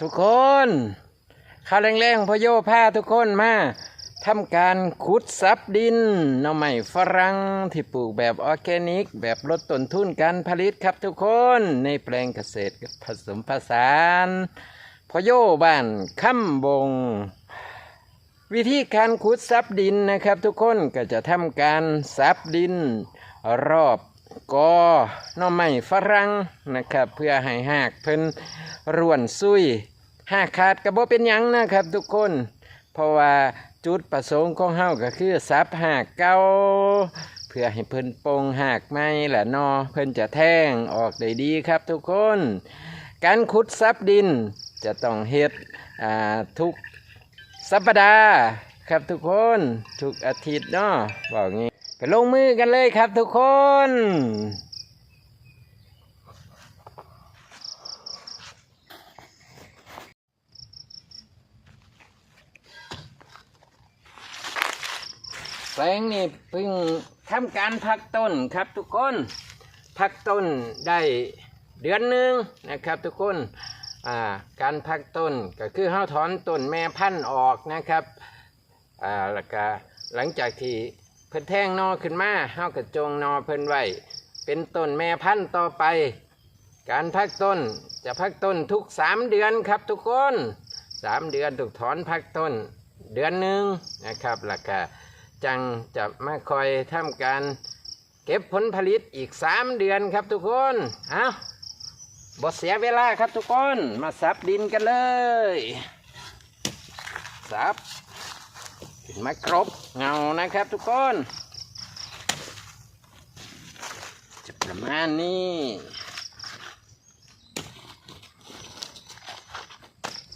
ทุกคนข้าวแรงๆพโยผ้าทุกคนมาทำการขุดซับดินหน่อไม้ฝรั่งที่ปลูกแบบออร์แกนิกแบบลดต้นทุนการผลิตครับทุกคนในแปลงเกษตรผสมผสานพโยบ้านค่ำบงวิธีการขุดซับดินนะครับทุกคนก็จะทำการซับดินรอบกอหน่อไม้ฝรั่งนะครับเพื่อให้หากเพิ่นร่วนซุยหากขาดกระบอกเป็นหยังนะครับทุกคนเพราะว่าจุดประสงค์ของเฮาก็คือซับหากเก่าเพื่อให้เพิ่นปงหากใหม่และนอเพิ่นจะแท่งออกได้ดีครับทุกคนการขุดซับดินจะต้องเฮ็ดทุกสัปดาห์ครับทุกคนทุกอาทิตย์เนาะบอกงี้ไปลงมือกันเลยครับทุกคนแปลงนี่เพิ่งทำการพักต้นครับทุกคนพักต้นได้เดือนหนึ่งนะครับทุกคนการพักต้นก็คือเฮาถอนต้นแม่พันธุ์ออกนะครับแล้วก็หลังจากที่เพิ่นแท่งนอขึ้นมาเฮาก็จงนอเพิ่นไว้เป็นต้นแม่พันธุ์ต่อไปการพักต้นจะพักต้นทุก3 เดือนครับทุกคน3 เดือนถูกถอนพักต้นเดือนหนึ่งนะครับแล้วก็จังจะมาคอยทำการเก็บผลผลิตอีก3 เดือนครับทุกคนบ่เสียเวลาครับทุกคนมาซับดินกันเลยซับขึ้นมากรบเงานะครับทุกคนจะประมาณนี้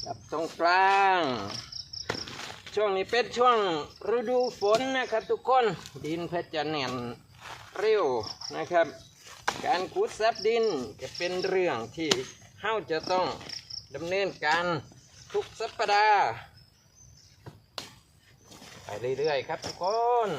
ซับตรงกลางช่วงนี้เป็นช่วงฤดูฝนนะครับทุกคนดินเพื่อจะแน่นเร็วนะครับการขุดซับดินจะเป็นเรื่องที่เฮาจะต้องดำเนินการทุกสัปดาห์ไปเรื่อยๆครับทุกคน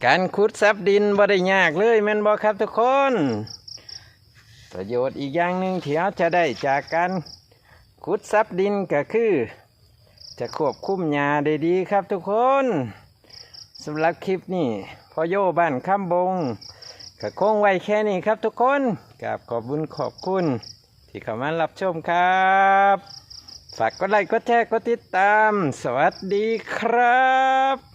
การขุดซับดินบ่ได้ยากเลยแม่นบ่ครับทุกคนประโยชน์อีกอย่างหนึ่งที่เราจะได้จากการขุดซับดินก็คือจะควบคุมหญ้าได้ดีครับทุกคนสำหรับคลิปนี้พ่อโยบ้านค่ำบงก็คงไว้แค่นี้ครับทุกคนกราบขอบคุญขอบคุณที่เข้ามารับชมครับฝากกดไลค์กดแชร์กดติดตามสวัสดีครับ